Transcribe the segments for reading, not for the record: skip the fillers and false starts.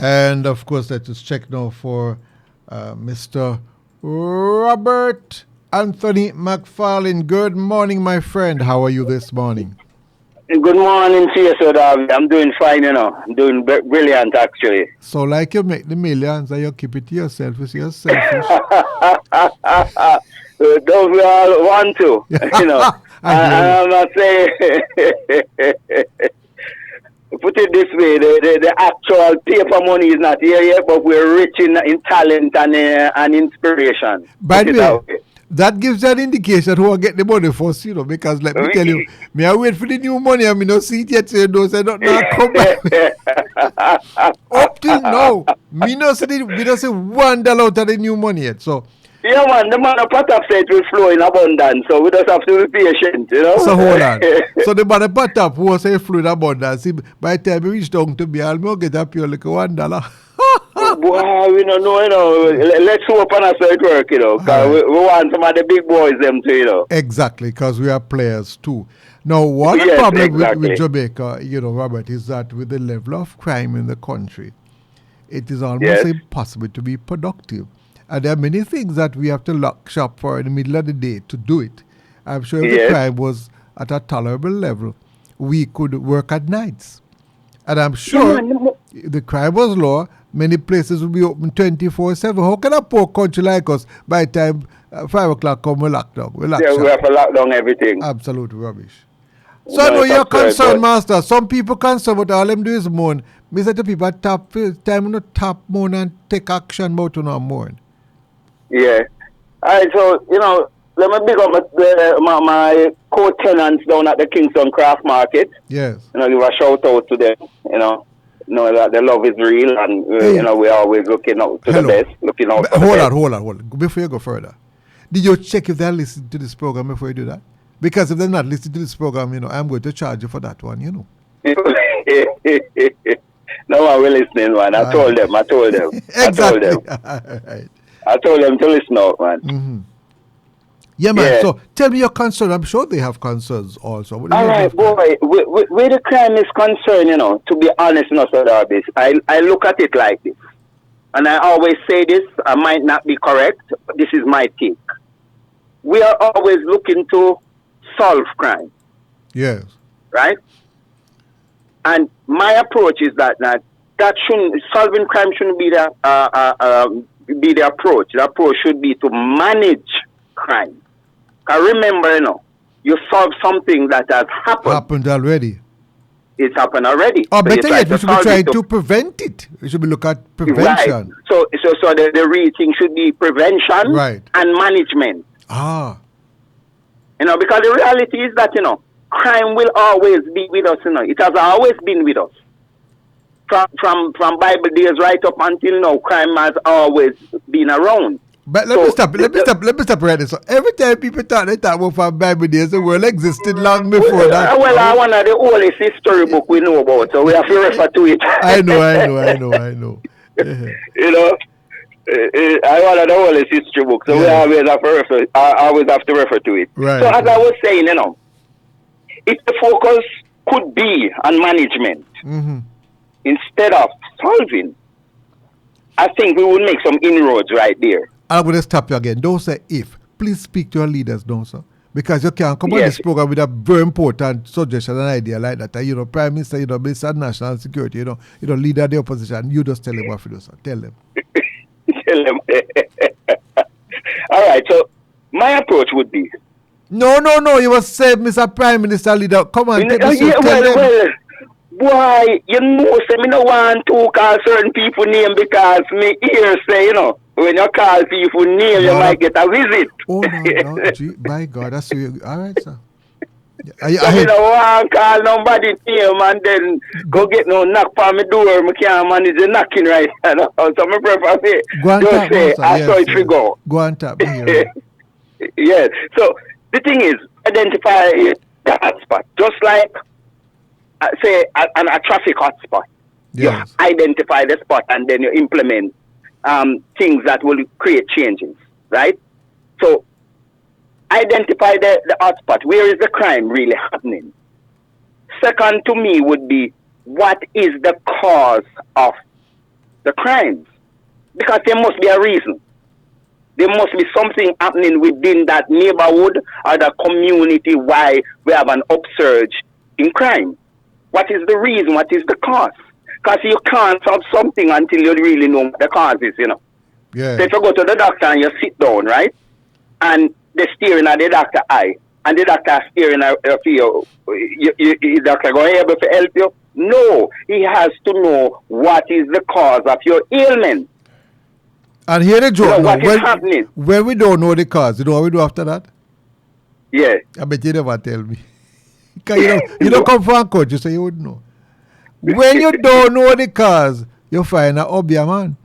And of course, let us check now for Mr. Robert Anthony McFarlane. Good morning, my friend. How are you this morning? Good morning to you, sir. I'm doing fine, I'm doing brilliant, actually. So, like you make the millions and you keep it to yourself, you're selfish. Don't we all want to, I'm not saying... Put it this way, the actual paper money is not here yet, but we're rich in talent and inspiration. By the way, that gives you an indication who will get the money first, because let me tell you, me I wait for the new money and me not see it yet, so you don't say not come back. Up till now, me not see $1 out of the new money yet, so... Yeah, man, the man of Patap said will flow in abundance, so we just have to be patient, So hold on. So the man of Patap who was saying flow in abundance, by the time he reached down to me, I'll get up here like $1. Boy, we don't know, let's hope and I it work, because we want some of the big boys them too, Exactly, because we are players too. Now, one problem with Jamaica, Robert, is that with the level of crime in the country, it is almost impossible to be productive. And there are many things that we have to lock shop for in the middle of the day to do it. I'm sure if the crime was at a tolerable level, we could work at nights. And I'm sure if the crime was low, many places would be open 24/7. How can a poor country like us, by the time 5 o'clock come, we lock down? We have to lock down everything. Absolute rubbish. So I know you're concerned, Master. Some people concerned, but all them do is mourn. Me say to people, time to tap mourn and take action about to not mourn. Yeah. All right, so, let me big up my co-tenants down at the Kingston Craft Market. Yes. Give a shout out to them, know that the love is real and, we're always looking out to the best. Looking out for Hold on. Before you go further, did you check if they're listening to this program before you do that? Because if they're not listening to this program, I'm going to charge you for that one, No one will listen, man. I told them. Exactly. Right. I told them to listen out, man. Mm-hmm. Yeah, man. Yeah. So tell me your concern. I'm sure they have concerns also. All right, boy. Where the crime is concerned, to be honest, I look at it like this. And I always say this. I might not be correct, but this is my take. We are always looking to solve crime. Yes. Right? And my approach is that solving crime shouldn't be the approach. The approach should be to manage crime. Because remember, you solve something that has happened already. It's happened already. Oh, so better yet, we should be trying to prevent it. We should be looking at prevention. Right. So the real thing should be prevention and management. Ah. Because the reality is that, crime will always be with us, It has always been with us. From Bible days right up until now, crime has always been around. But let me stop right there. So every time people talk about from Bible days, the world existed long before that. Well, one of the oldest history book we know about, so we have to refer to it. I know. I one of the oldest history books, so we always have to refer to it. Right. So as I was saying, if the focus could be on management instead of solving, I think we would make some inroads right there. I'm going to stop you again. Don't say if. Please speak to your leaders, don't sir? Because you can't come on this program with a very important suggestion and idea like that. Prime Minister, Minister of National Security, leader of the opposition. You just tell them what to do, sir. Tell them. Tell them. All right, so my approach would be... No. You must say, Mr. Prime Minister, leader. Come on, tell them. Boy, say me no want to call certain people name because me ear say, when you call people name, you might get a visit. Oh, no. Gee, by God, that's you. All right, sir. I don't want to call nobody name and then go get no knock on my door. I can't manage the knocking right now. So I prefer say, just say, I saw it to go. Go on tap. Yes. So the thing is, identify the hotspot. Just like, say, a traffic hotspot. Yes. You identify the spot and then you implement things that will create changes, right? So, identify the hotspot. Where is the crime really happening? Second to me would be, what is the cause of the crimes. Because there must be a reason. There must be something happening within that neighborhood or the community why we have an upsurge in crime. What is the reason? What is the cause? Because you can't solve something until you really know what the cause is, you know. Yeah. So if you go to the doctor and you sit down, right, and they're staring at the doctor eye, and the doctor is staring at you, the doctor going to be able to help you? No. He has to know what is the cause of your ailment. And here the joke, you know, what is happening? When we don't know the cause, you know what we do after that? Yeah. I bet you never tell me. Because you don't come from a coach, so you would know. When you don't know the cause, you find an obia man.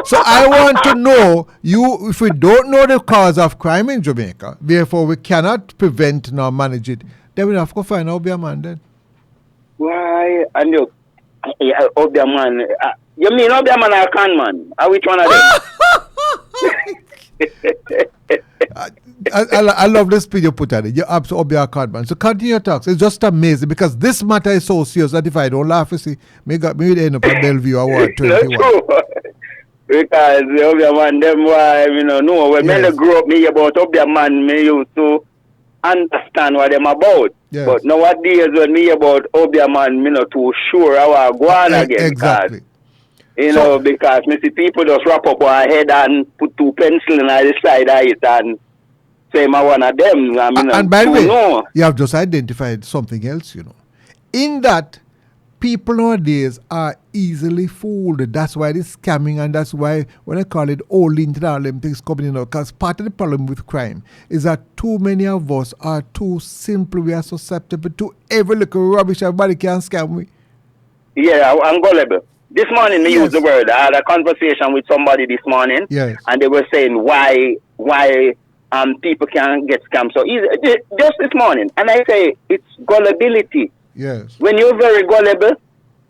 So I want to know, if we don't know the cause of crime in Jamaica, therefore we cannot prevent nor manage it, then we have to find an obia man then. Why? And you, obia man, you mean obia man or can man? Which one of them? I love the speed you put at it. You're absolutely a card man. So continue your talks. It's just amazing because this matter is so serious that if I don't laugh, you see, maybe end up at Bellevue Award 21. True. Because the Obia man, them why, no. When I grew up, me about Obia man, me used to understand what them about. Yes. But nowadays, when me about Obia man, me not too sure how I go on again. Exactly. Because me see people just wrap up our head and put two pencils on the side of it and say I'm one of them. And by the way, you have just identified something else, In that, people nowadays are easily fooled. That's why they're scamming, and that's why when I call it all into all them things coming in. Because part of the problem with crime is that too many of us are too simple. We are susceptible to every little rubbish everybody can scam with. Yeah, I'm gullible. This morning, we used the word. I had a conversation with somebody this morning, and they were saying why people can get scammed so easy. Just this morning, and I say it's gullibility. Yes. When you're very gullible,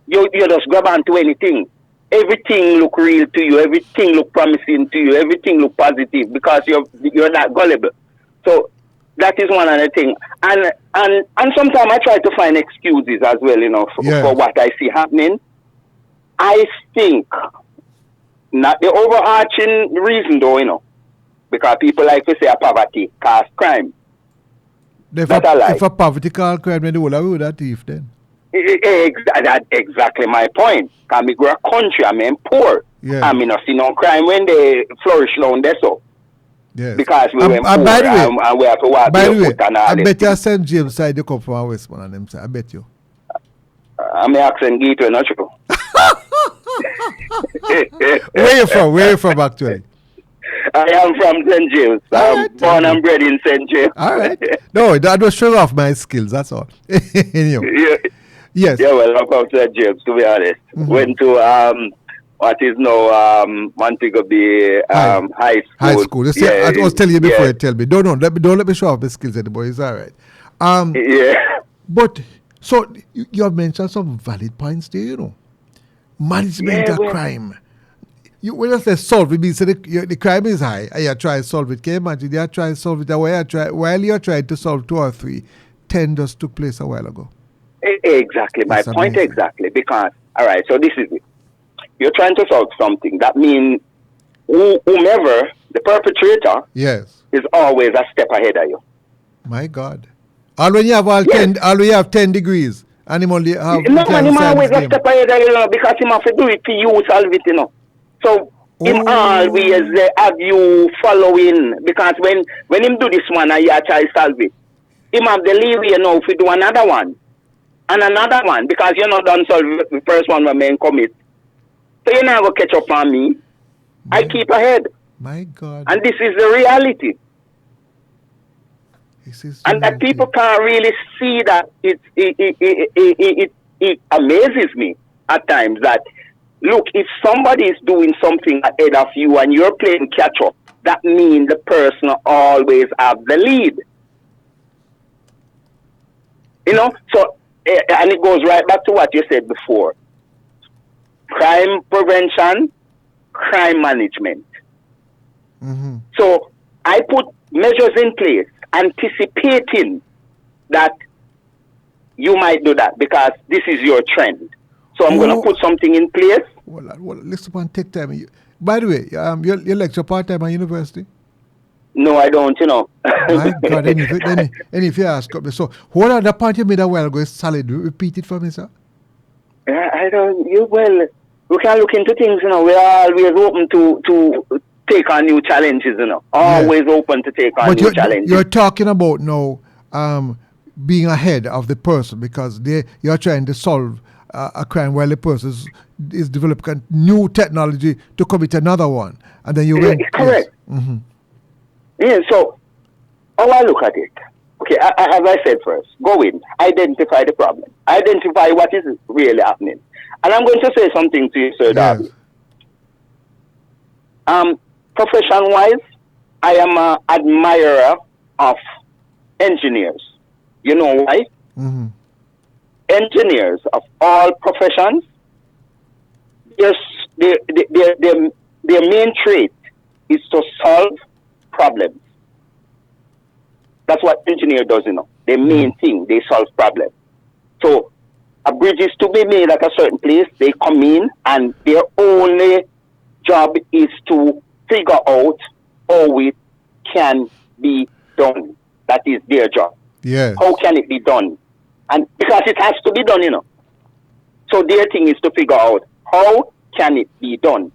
you just grab onto anything. Everything look real to you. Everything look promising to you. Everything look positive because you're that gullible. So that is one other thing. And sometimes I try to find excuses as well, for what I see happening. I think not the overarching reason though, because people like to say poverty cause crime. If a poverty cause crime, then they will have that thief then. That's exactly my point. Because we grow a country, I mean poor. Yeah. I mean not see no crime when they flourish down there so. Yes. Because we went poor and we have to walk by the way, I bet you St. James side you come from Westman and them side. I bet you. I'm accent gateway, not true. Where you from actually? I am from St. James. I'm born and bred in St. James. All right. No, that was showing off my skills, that's all. Anyway. Yes. Yeah, well, I'm from St. James, to be honest. Mm-hmm. Went to what is now Montego Bay High School. High school. You see, I was telling you before you tell me. Don't let me show off the skills anymore. It's all right. But so you have mentioned some valid points there, Management of crime. When you say solve, it means the crime is high and you try to solve it. Can you imagine? You try to solve it while you're trying to solve 2 or 3, 10 just took place a while ago. Exactly. My point exactly. Because, all right, so this is it. You're trying to solve something. That means whomever, the perpetrator, is always a step ahead of you. My God. All when you have 10 degrees. And him only have no, and him always a step ahead of you, because him have to do it for you, solve it, So, him always have you following, because when him do this one and you try to solve it, him have the leeway, if you do another one, and another one, because you're not done solve the first one when men commit. So you're not going to catch up on me. I keep ahead. My God. And this is the reality. And that people can't really see that it amazes me at times that, look, if somebody is doing something ahead of you and you're playing catch up, that means the person always have the lead. So, and it goes right back to what you said before. Crime prevention, crime management. Mm-hmm. So I put measures in place, anticipating that you might do that because this is your trend. So I'm going to put something in place Well, listen, man, take time. By the way, you lecture part-time at university? No, I don't, My God, and if you ask me, so what are the point you made a while ago is solid? Repeat it for me, sir. I don't, we can look into things, we are always open to take on new challenges, Always open to take on new challenges. You're talking about now being ahead of the person because you're trying to solve a crime while the person is developing new technology to commit another one. And then you went. Correct. Yes. Mm-hmm. Yeah, so how I look at it, okay, as I said first, go in, identify the problem, identify what is really happening. And I'm going to say something to you, Sir Darby. Profession-wise, I am an admirer of engineers. You know why? Mm-hmm. Engineers of all professions, their main trait is to solve problems. That's what engineer does, The main thing, they solve problems. So a bridge is to be made at a certain place, they come in and their only job is to figure out how it can be done. That is their job. Yes. How can it be done? And because it has to be done, So their thing is to figure out how can it be done.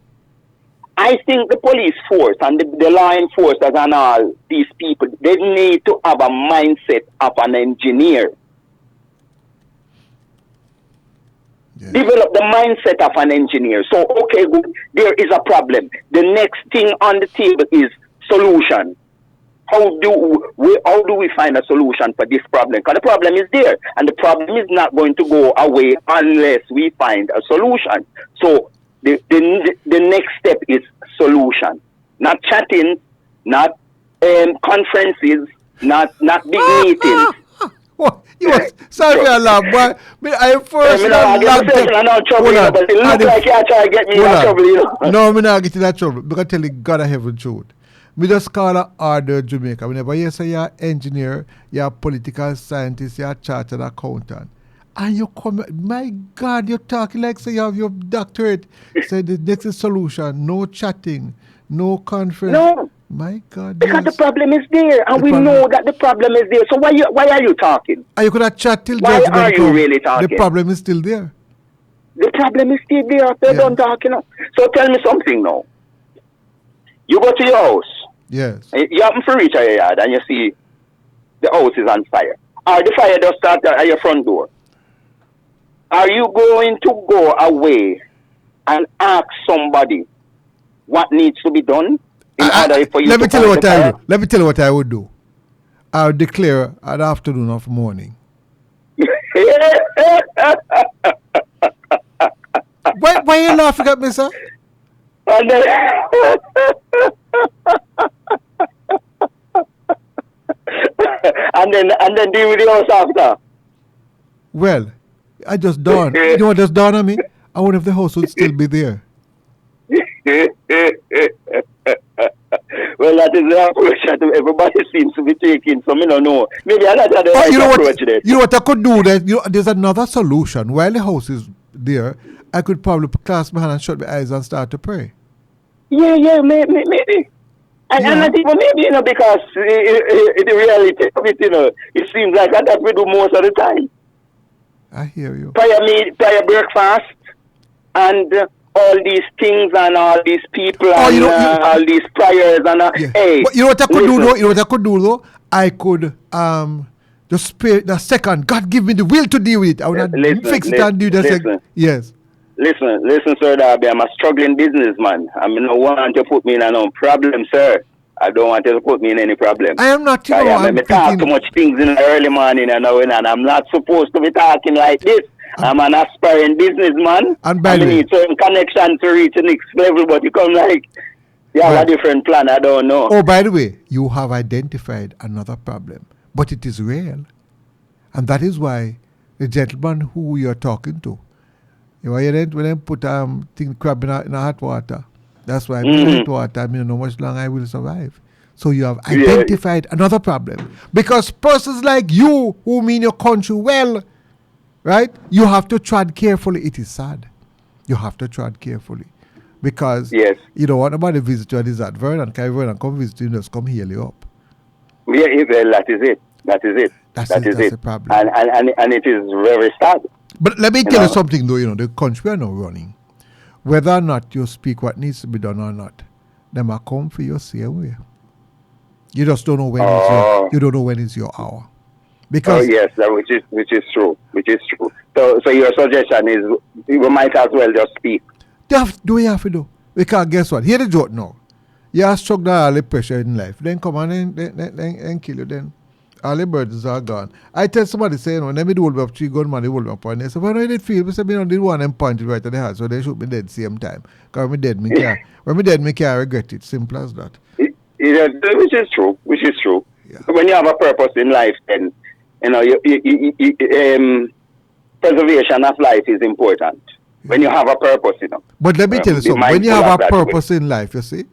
I think the police force and the law enforcers and all these people, they need to have a mindset of an engineer. Yeah. Develop the mindset of an engineer. So, okay, good, there is a problem. The next thing on the table is solution. How do we find a solution for this problem? Because the problem is there, and the problem is not going to go away unless we find a solution. So, the next step is solution, not chatting, not conferences, not big meetings. What? You was sorry for laugh, but I first I'm not trouble, but it looks like you're trying to get me in trouble, No, I'm not getting that trouble. Because I tell you, God I heaven truth. We just call a order Jamaica. Whenever you say you're an engineer, you're a political scientist, you're a chartered accountant. And you come, my God, you're talking like say you have your doctorate. Say the next solution, no chatting, no conference. No. My God, because the problem is there, and we know that the problem is there. So why are you talking? And you could have chat till why are you really talking? The problem is still there. The problem is still there after you don't talk, So tell me something now. You go to your house. Yes. You happen to reach your yard and you see the house is on fire. Or the fire just start at your front door. Are you going to go away and ask somebody what needs to be done? Let me tell you what I do. Let me tell you what I would do. I would declare an afternoon of mourning. Why you laughing at me, sir? And then, and then deal with the house after. Well, I just dawned. You know what just dawned on me? I wonder if the house would still be there. Well, that is the approach that everybody seems to be taking. So, I don't know. Maybe I'm not the right approach there. You know what I could do then? There's another solution. While the house is there, I could probably clasp my hand and shut my eyes and start to pray. Yeah, maybe. And I think maybe, because the reality of it, it seems like that we do most of the time. I hear you. Prior breakfast and all these things and all these people and all these prayers and hey. But you know what I could do though? I could just spare the second. God give me the will to deal with it. I would not fix it and do that. Yes. Listen, Sir Darby, I'm a struggling businessman. I don't want to put me in no problem, sir. I don't want to put me in any problem. I am not, I talk too much things in the early morning and I'm not supposed to be talking like this. I'm an aspiring businessman. And I need certain connection to reach the next level, but you come like, you have a different plan, I don't know. Oh, by the way, you have identified another problem, but it is real. And that is why the gentleman who you're talking to, when they put crab in hot water, that's why hot water, I mean, how much longer I will survive. So you have identified another problem. Because persons like you, who mean your country well, right, you have to tread carefully. It is sad. You have to tread carefully. Because yes, you don't want nobody visit you at his Vernon. Can Vernon come visit you, just come heal you up. Yeah, well, that is it. That is it. That's it. the problem. And it is very sad. But let me tell you something, though. The country are now running. Whether or not you speak what needs to be done or not, them are come for your same way. You just don't know when you don't know when is your hour. Because yes, which is true. So your suggestion is we might as well just speak. We have to do. Because guess what? Here the joke now. You are struck down all the pressure in life. Then come on and kill you. Then all the burdens are gone. I tell somebody saying, let me do hold up 3 gunmen, they hold up and they say, when I did feel, I said, I did one and point it right at the heart, so they shoot me dead same time. Because when me can't regret it. Simple as that. Which is true. Yeah. When you have a purpose in life, then preservation of life is important. Yeah. When you have a purpose, But let me tell you something. When you have a purpose in life, you see,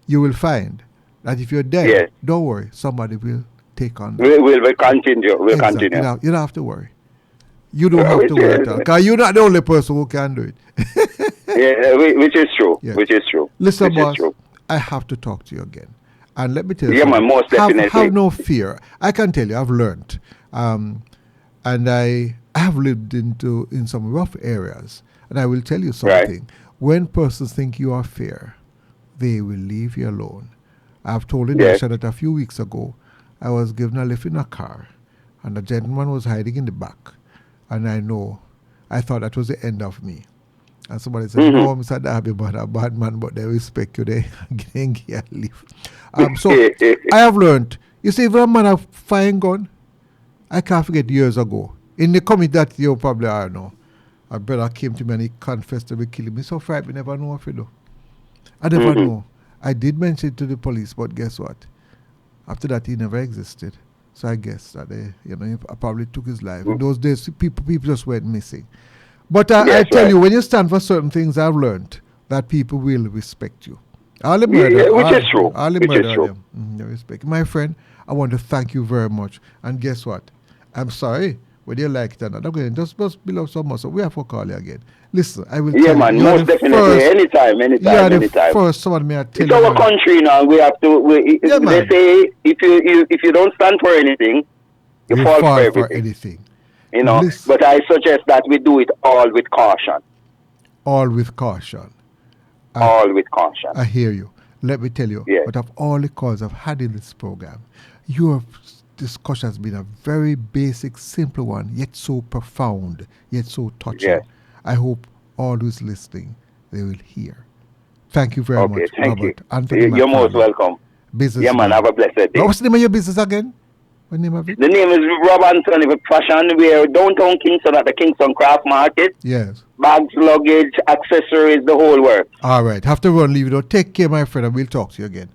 you will find that if you're dead, don't worry, somebody will take on that. We'll continue. Continue. You don't have to worry. You don't have to worry at all. Because you're not the only person who can do it. Yeah, which is true. Yeah. Which is true. Listen, boss, I have to talk to you again. And let me tell you, most definitely. Have no fear. I can tell you, I've learned. And I have lived in some rough areas. And I will tell you something. Right. When persons think you are fair, they will leave you alone. I've told you that a few weeks ago, I was given a lift in a car, and a gentleman was hiding in the back. And I thought that was the end of me. And somebody said, no, Mr. Darby, but a bad man, but they respect you, they give you a lift. So I have learned, you see, if a man have fine gun, I can't forget years ago, in the committee that you probably are now, a brother came to me and he confessed to be killing me. So frightened, we never know what to do. I never know. I did mention it to the police, but guess what? After that, he never existed. So I guess that he probably took his life. In those days, people just went missing. But I tell you, when you stand for certain things, I've learned that people will respect you. All the murder, which is true. All the murder, they respect. My friend, I want to thank you very much. And guess what? I'm sorry. Whether you like it or not, I'm going to just below some more. So we have to call you again. Listen, I will tell man, you. Most definitely. Anytime. First one, may I tell you. It's our country now. We have to. They say if you don't stand for anything, you fall for anything. Listen, but I suggest that we do it all with caution. All with caution. I hear you. Let me tell you. Yeah. But of all the calls I've had in this program, your discussion has been a very basic, simple one, yet so profound, yet so touching. Yeah. I hope all who's listening, they will hear. Thank you very much, thank Robert. You. Anthony You're McFarlane. most welcome. Business. Yeah, man. Have a blessed day. What's the name of your business again? What name of it? The name is Rob Anthony with Fashion. We're downtown Kingston at the Kingston Craft Market. Yes. Bags, luggage, accessories, the whole work. All right. Have to run, leave it. Take care, my friend, and we'll talk to you again.